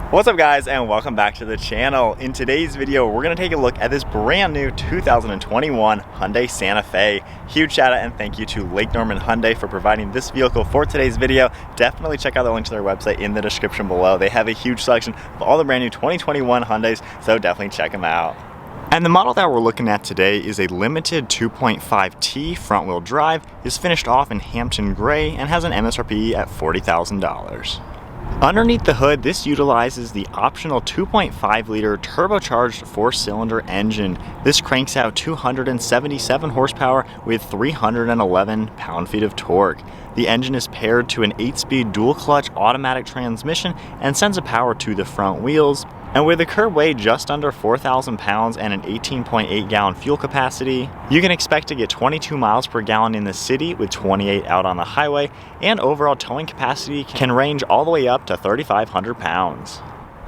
What's up guys, and welcome back to the channel. In today's video, we're gonna take a look at this brand new 2021 Hyundai Santa Fe. Huge shout out and thank you to Lake Norman Hyundai for providing this vehicle for today's video. Definitely check out the link to their website in the description below. They have a huge selection of all the brand new 2021 Hyundais, so definitely check them out. And the model that we're looking at today is a limited 2.5T front wheel drive, is finished off in Hampton Gray, and has an MSRP at $40,000. Underneath the hood, this utilizes the optional 2.5 liter turbocharged 4-cylinder engine. This cranks out 277 horsepower with 311 pound-feet of torque. The engine is paired to an 8-speed dual-clutch automatic transmission and sends a power to the front wheels. And with a curb weight just under 4,000 pounds and an 18.8 gallon fuel capacity, you can expect to get 22 miles per gallon in the city with 28 out on the highway, and overall towing capacity can range all the way up to 3,500 pounds.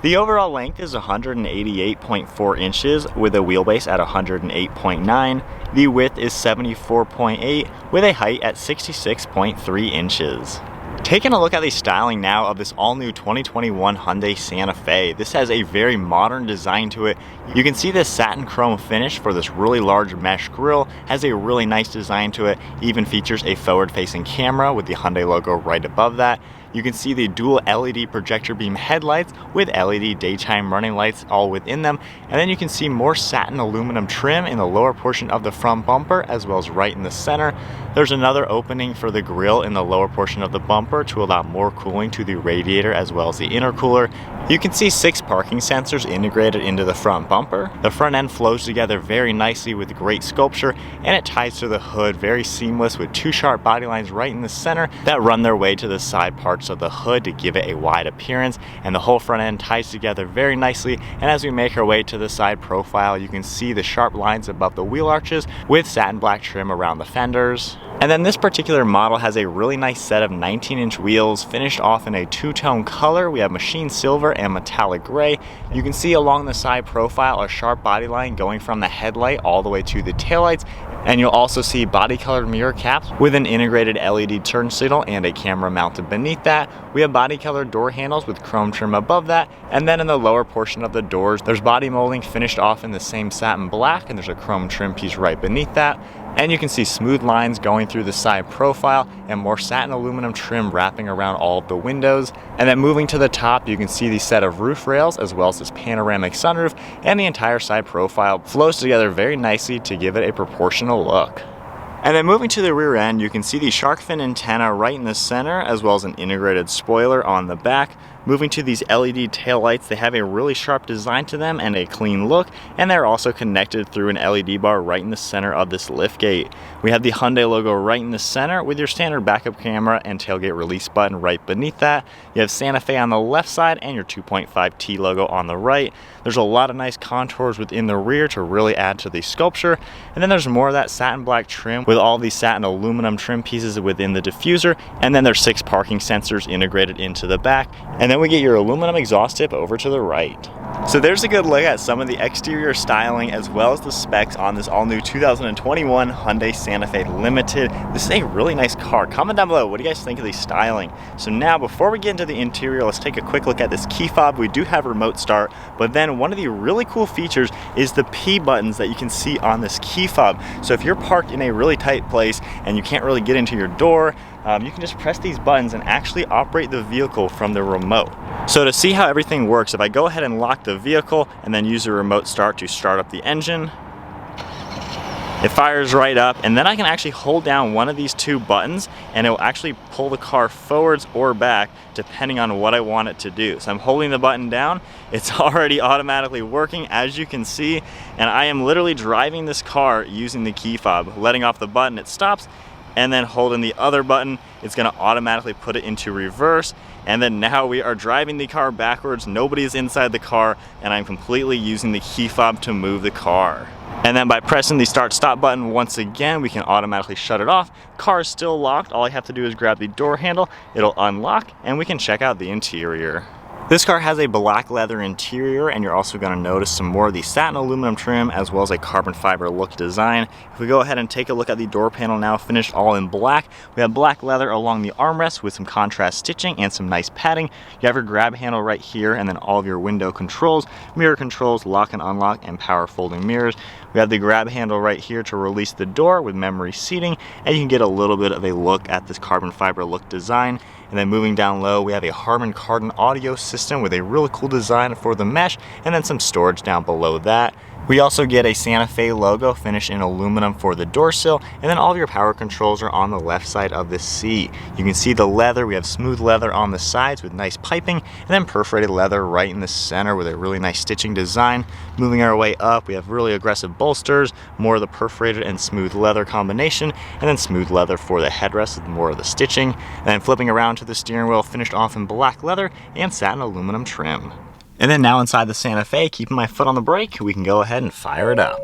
The overall length is 188.4 inches with a wheelbase at 108.9. The width is 74.8 with a height at 66.3 inches. Taking a look at the styling now of this all-new 2021 Hyundai Santa Fe. This has a very modern design to it. You can see this satin chrome finish for this really large mesh grille. Has a really nice design to it. Even features a forward-facing camera with the Hyundai logo right above that. You can see the dual LED projector beam headlights with LED daytime running lights all within them. And then you can see more satin aluminum trim in the lower portion of the front bumper as well as right in the center. There's another opening for the grille in the lower portion of the bumper to allow more cooling to the radiator as well as the intercooler. You can see 6 parking sensors integrated into the front bumper. The front end flows together very nicely with great sculpture, and it ties to the hood very seamless with 2 sharp body lines right in the center that run their way to the side parts of the hood to give it a wide appearance, and the whole front end ties together very nicely. And as we make our way to the side profile, you can see the sharp lines above the wheel arches with satin black trim around the fenders. And then this particular model has a really nice set of 19-inch wheels finished off in a two-tone color. We have machine silver and metallic gray. You can see along the side profile a sharp body line going from the headlight all the way to the taillights. And you'll also see body colored mirror caps with an integrated LED turn signal and a camera mounted beneath that. We have body colored door handles with chrome trim above that. And then in the lower portion of the doors, there's body molding finished off in the same satin black, and there's a chrome trim piece right beneath that. And you can see smooth lines going through the side profile and more satin aluminum trim wrapping around all of the windows. And then moving to the top, you can see the set of roof rails as well as this panoramic sunroof, and the entire side profile flows together very nicely to give it a proportional look. And then moving to the rear end, you can see the shark fin antenna right in the center as well as an integrated spoiler on the back. Moving to these LED taillights, they have a really sharp design to them and a clean look, and they're also connected through an LED bar right in the center of this liftgate. We have the Hyundai logo right in the center with your standard backup camera and tailgate release button right beneath that. You have Santa Fe on the left side and your 2.5T logo on the right. There's a lot of nice contours within the rear to really add to the sculpture. And then there's more of that satin black trim with all these satin aluminum trim pieces within the diffuser. And then there's 6 parking sensors integrated into the back. And then we get your aluminum exhaust tip over to the right. So there's a good look at some of the exterior styling as well as the specs on this all-new 2021 Hyundai Santa Fe Limited. This is a really nice car. Comment down below, what do you guys think of the styling? So now, before we get into the interior, let's take a quick look at this key fob. We do have remote start, but then one of the really cool features is the P buttons that you can see on this key fob. So if you're parked in a really tight place and you can't really get into your door, you can just press these buttons and actually operate the vehicle from the remote. So to see how everything works, if I go ahead and lock the vehicle and then use the remote start to start up the engine, it fires right up, and then I can actually hold down one of these 2 buttons and it will actually pull the car forwards or back depending on what I want it to do. So I'm holding the button down, it's already automatically working as you can see, and I am literally driving this car using the key fob. Letting off the button, it stops, and then holding the other button, it's gonna automatically put it into reverse. And then now we are driving the car backwards, nobody is inside the car, and I'm completely using the key fob to move the car. And then by pressing the start stop button once again, we can automatically shut it off. Car is still locked, all I have to do is grab the door handle, it'll unlock, and we can check out the interior. This car has a black leather interior, and you're also going to notice some more of the satin aluminum trim as well as a carbon fiber look design. If we go ahead and take a look at the door panel now, finished all in black, we have black leather along the armrest with some contrast stitching and some nice padding. You have your grab handle right here, and then all of your window controls, mirror controls, lock and unlock, and power folding mirrors. We have the grab handle right here to release the door with memory seating, and you can get a little bit of a look at this carbon fiber look design. And then moving down low, we have a Harman Kardon audio system with a really cool design for the mesh, and then some storage down below that. We also get a Santa Fe logo finished in aluminum for the door sill, and then all of your power controls are on the left side of the seat. You can see the leather. We have smooth leather on the sides with nice piping, and then perforated leather right in the center with a really nice stitching design. Moving our way up, we have really aggressive bolsters, more of the perforated and smooth leather combination, and then smooth leather for the headrest with more of the stitching. And then flipping around to the steering wheel, finished off in black leather and satin aluminum trim. And then now inside the Santa Fe, keeping my foot on the brake, we can go ahead and fire it up.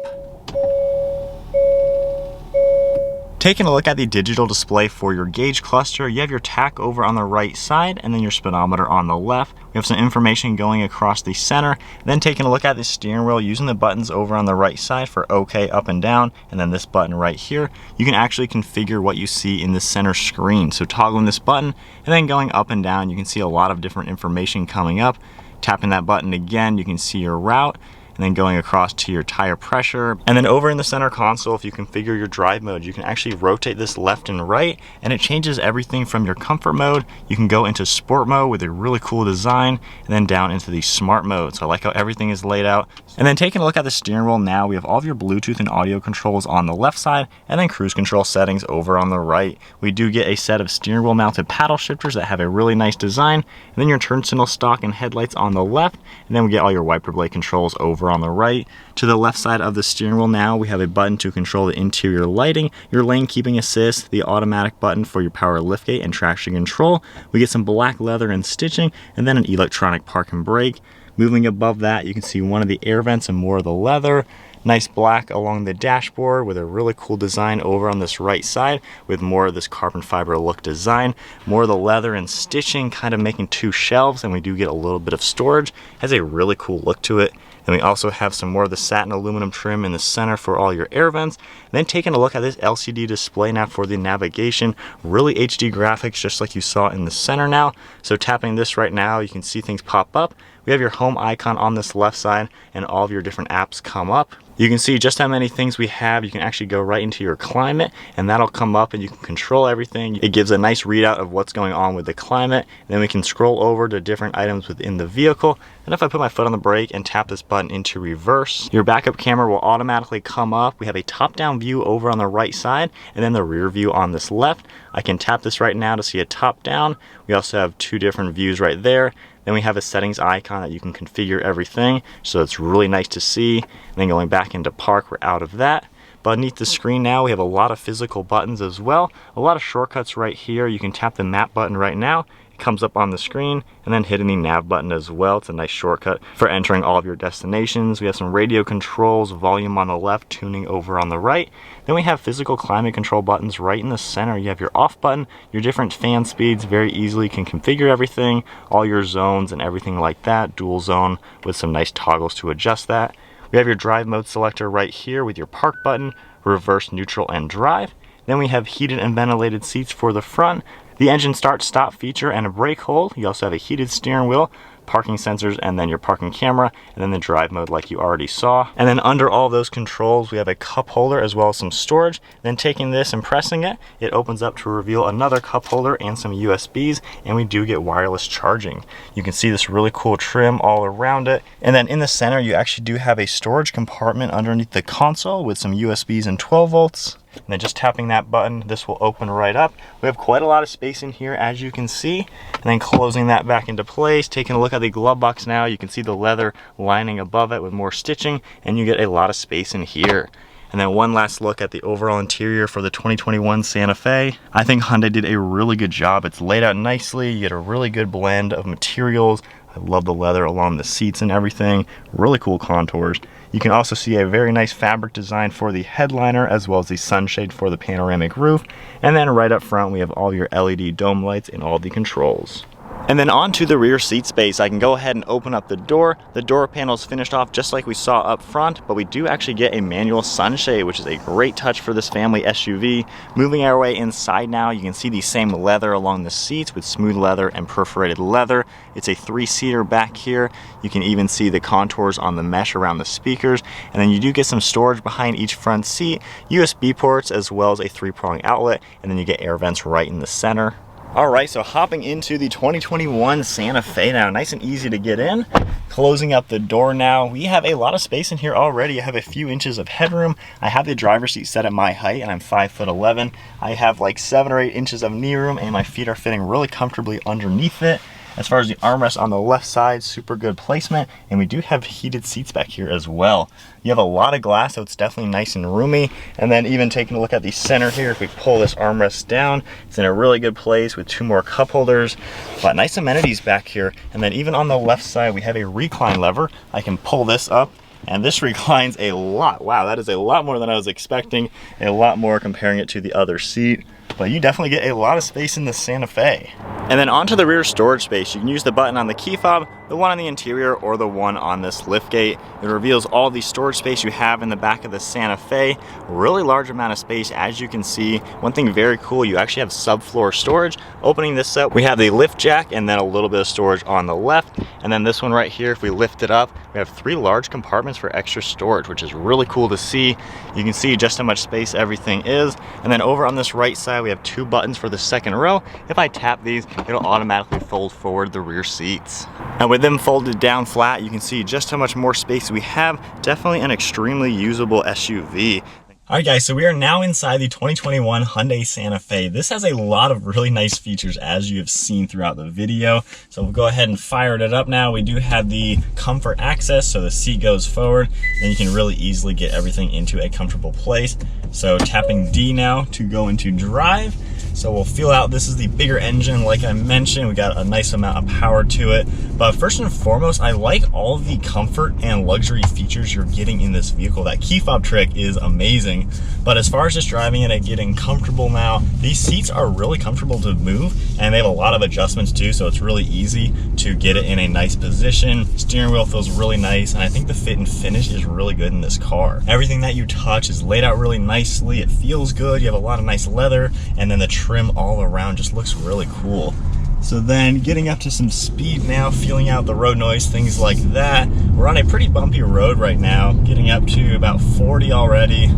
Taking a look at the digital display for your gauge cluster, you have your tach over on the right side and then your speedometer on the left. We have some information going across the center. Then taking a look at the steering wheel, using the buttons over on the right side for OK, up and down, and then this button right here, you can actually configure what you see in the center screen. So toggling this button and then going up and down, you can see a lot of different information coming up. Tapping that button again, you can see your route, and then going across to your tire pressure. And then over in the center console, if you configure your drive mode, you can actually rotate this left and right, and it changes everything from your comfort mode. You can go into sport mode with a really cool design, and then down into the smart mode. So I like how everything is laid out. And then taking a look at the steering wheel now, we have all of your Bluetooth and audio controls on the left side, and then cruise control settings over on the right. We do get a set of steering wheel mounted paddle shifters that have a really nice design, and then your turn signal stalk and headlights on the left, and then we get all your wiper blade controls over on the right. To the left side of the steering wheel now, we have a button to control the interior lighting, your lane keeping assist, the automatic button for your power liftgate and traction control. We get some black leather and stitching, and then an electronic park and brake. Moving above that, you can see one of the air vents and more of the leather. Nice black along the dashboard with a really cool design over on this right side with more of this carbon fiber look design. More of the leather and stitching, kind of making two shelves, and we do get a little bit of storage. Has a really cool look to it. And we also have some more of the satin aluminum trim in the center for all your air vents. And then taking a look at this LCD display now for the navigation. Really HD graphics, just like you saw in the center now. So tapping this right now, you can see things pop up. We have your home icon on this left side, and all of your different apps come up. You can see just how many things we have. You can actually go right into your climate, and that'll come up, and you can control everything. It gives a nice readout of what's going on with the climate. Then we can scroll over to different items within the vehicle. And if I put my foot on the brake and tap this button into reverse, your backup camera will automatically come up. We have a top-down view over on the right side, and then the rear view on this left. I can tap this right now to see a top-down. We also have two different views right there. Then we have a settings icon that you can configure everything, so it's really nice to see. And then going back into park, we're out of that. But underneath the screen now, we have a lot of physical buttons as well. A lot of shortcuts right here. You can tap the map button right now. It comes up on the screen, and then hitting the nav button as well. It's a nice shortcut for entering all of your destinations. We have some radio controls, volume on the left, tuning over on the right. Then we have physical climate control buttons right in the center. You have your off button, your different fan speeds, very easily can configure everything, all your zones and everything like that. Dual zone with some nice toggles to adjust that. We have your drive mode selector right here with your park button, reverse, neutral, and drive. Then we have heated and ventilated seats for the front, the engine start-stop feature, and a brake hold. You also have a heated steering wheel, parking sensors, and then your parking camera, and then the drive mode like you already saw. And then under all those controls, we have a cup holder as well as some storage. Then taking this and pressing it, it opens up to reveal another cup holder and some USBs, and we do get wireless charging. You can see this really cool trim all around it. And then in the center, you actually do have a storage compartment underneath the console with some USBs and 12 volts. And then just tapping that button, this will open right up. We have quite a lot of space in here, as you can see. And then closing that back into place, taking a look at the glove box now, you can see the leather lining above it with more stitching, and you get a lot of space in here. And then one last look at the overall interior for the 2021 Santa Fe. I think Hyundai did a really good job. It's laid out nicely. You get a really good blend of materials. I love the leather along the seats and everything. Really cool contours. You can also see a very nice fabric design for the headliner as well as the sunshade for the panoramic roof. And then right up front we have all your LED dome lights and all the controls. And then onto the rear seat space, I can go ahead and open up the door. The door panel is finished off just like we saw up front, but we do actually get a manual sunshade, which is a great touch for this family SUV. Moving our way inside now, you can see the same leather along the seats with smooth leather and perforated leather. It's a 3-seater back here. You can even see the contours on the mesh around the speakers. And then you do get some storage behind each front seat, USB ports, as well as a 3-prong outlet. And then you get air vents right in the center. All right, so hopping into the 2021 Santa Fe now, nice and easy to get in. Closing up the door now, we have a lot of space in here already. I have a few inches of headroom. I have the driver's seat set at my height, and I'm 5'11". I have like 7 or 8 inches of knee room, and my feet are fitting really comfortably underneath it. As far as the armrest on the left side, super good placement, and we do have heated seats back here as well. You have a lot of glass, so it's definitely nice and roomy. And then even taking a look at the center here, if we pull this armrest down, it's in a really good place with 2 more cup holders. But nice amenities back here. And then even on the left side, we have a recline lever. I can pull this up, and this reclines a lot. Wow, that is a lot more than I was expecting. A lot more comparing it to the other seat. But you definitely get a lot of space in the Santa Fe. And then onto the rear storage space, you can use the button on the key fob, the one on the interior, or the one on this liftgate. It reveals all the storage space you have in the back of the Santa Fe. Really large amount of space, as you can see. One thing very cool, you actually have subfloor storage. Opening this up, we have the lift jack and then a little bit of storage on the left. And then this one right here, if we lift it up, we have 3 large compartments for extra storage, which is really cool to see. You can see just how much space everything is. And then over on this right side, we have 2 buttons for the second row. If I tap these, it'll automatically fold forward the rear seats. And with them folded down flat, you can see just how much more space we have. Definitely an extremely usable SUV. All right guys, so we are now inside the 2021 Hyundai Santa Fe. This has a lot of really nice features, as you have seen throughout the video. So we'll go ahead and fire it up now. We do have the comfort access, so the seat goes forward, and you can really easily get everything into a comfortable place. So tapping D now to go into drive. So we'll feel out, this is the bigger engine, like I mentioned. We got a nice amount of power to it. But first and foremost, I like all of the comfort and luxury features you're getting in this vehicle. That key fob trick is amazing. But as far as just driving it and getting comfortable now, these seats are really comfortable to move, and they have a lot of adjustments too, so it's really easy to get it in a nice position. Steering wheel feels really nice, and I think the fit and finish is really good in this car. Everything that you touch is laid out really nicely. It feels good. You have a lot of nice leather, and then the trim all around just looks really cool. So then getting up to some speed now, feeling out the road noise, things like that. We're on a pretty bumpy road right now, getting up to about 40 already.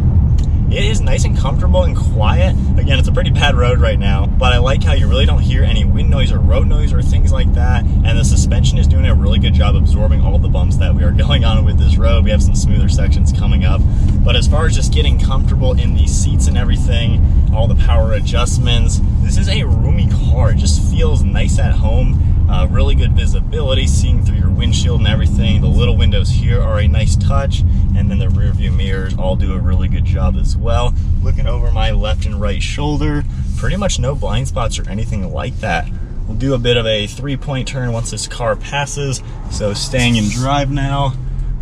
It is nice and comfortable and quiet. Again, it's a pretty bad road right now, but I like how you really don't hear any wind noise or road noise or things like that. And the suspension is doing a really good job absorbing all the bumps that we are going on with this road. We have some smoother sections coming up. But as far as just getting comfortable in these seats and everything, all the power adjustments, this is a roomy car. It just feels nice at home. Really good visibility, seeing through your windshield and everything. The little windows here are a nice touch, and then the rear view mirrors all do a really good job as well. Looking over my left and right shoulder, pretty much no blind spots or anything like that. We'll do a bit of a 3-point turn once this car passes. So staying in drive now.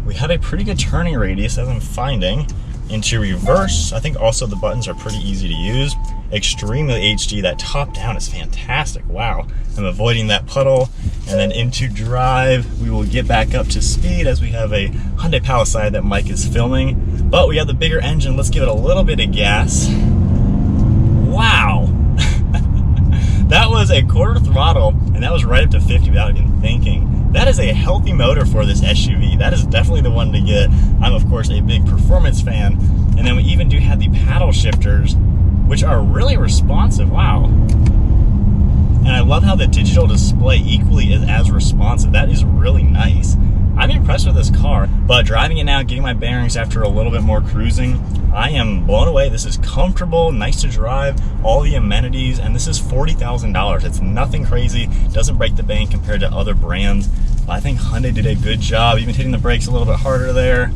We have a pretty good turning radius, as I'm finding. Into reverse, I think also the buttons are pretty easy to use. Extremely HD, that top down is fantastic. Wow, I'm avoiding that puddle. And then into drive, we will get back up to speed as we have a Hyundai Palisade that Mike is filming. But we have the bigger engine. Let's give it a little bit of gas. Wow. That was a quarter throttle, and that was right up to 50 without even thinking. That is a healthy motor for this SUV. That is definitely the one to get. I'm of course a big performance fan. And then we even do have the paddle shifters, which are really responsive. Wow. And I love how the digital display equally is as responsive. That is really nice. I'm impressed with this car, but driving it now, getting my bearings after a little bit more cruising, I am blown away. This is comfortable, nice to drive, all the amenities, and this is $40,000. It's nothing crazy, doesn't break the bank compared to other brands. But I think Hyundai did a good job, even hitting the brakes a little bit harder there.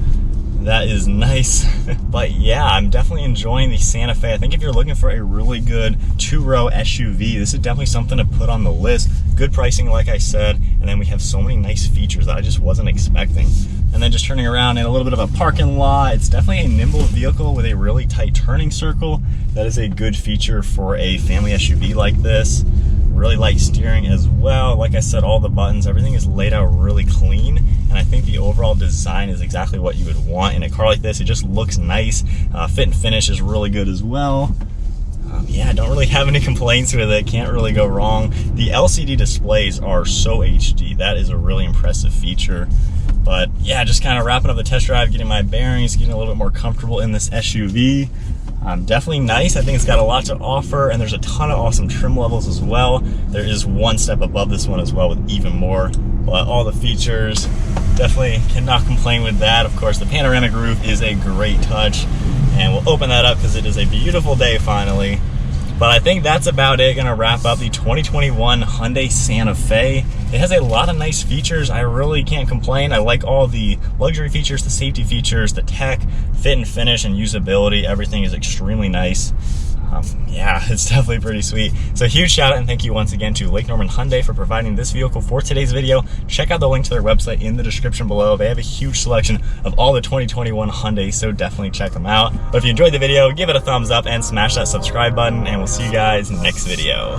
That is nice. But yeah, I'm definitely enjoying the Santa Fe. I think if you're looking for a really good 2-row SUV, this is definitely something to put on the list. Good pricing, like I said, and then we have so many nice features that I just wasn't expecting. And then just turning around in a little bit of a parking lot, it's definitely a nimble vehicle with a really tight turning circle. That is a good feature for a family SUV like this. Really light steering as well. Like I said, all the buttons, everything is laid out really clean, and I think the overall design is exactly what you would want in a car like this. It just looks nice. Fit and finish is really good as well. Yeah, don't really have any complaints with it. Can't really go wrong. The LCD displays are so HD. That is a really impressive feature. But yeah, just kind of wrapping up the test drive, getting my bearings, getting a little bit more comfortable in this SUV. Definitely nice. I think it's got a lot to offer, and there's a ton of awesome trim levels as well. There is one step above this one as well with even more. But all the features, definitely cannot complain with that. Of course, the panoramic roof is a great touch, and we'll open that up because it is a beautiful day finally. But I think that's about it. Gonna wrap up the 2021 Hyundai Santa Fe. It has a lot of nice features. I really can't complain. I like all the luxury features, the safety features, the tech, fit and finish, and usability. Everything is extremely nice. Yeah, it's definitely pretty sweet. So huge shout out and thank you once again to Lake Norman Hyundai for providing this vehicle for today's video. Check out the link to their website in the description below. They have a huge selection of all the 2021 Hyundai, so definitely check them out. But if you enjoyed the video, give it a thumbs up and smash that subscribe button, and we'll see you guys next video.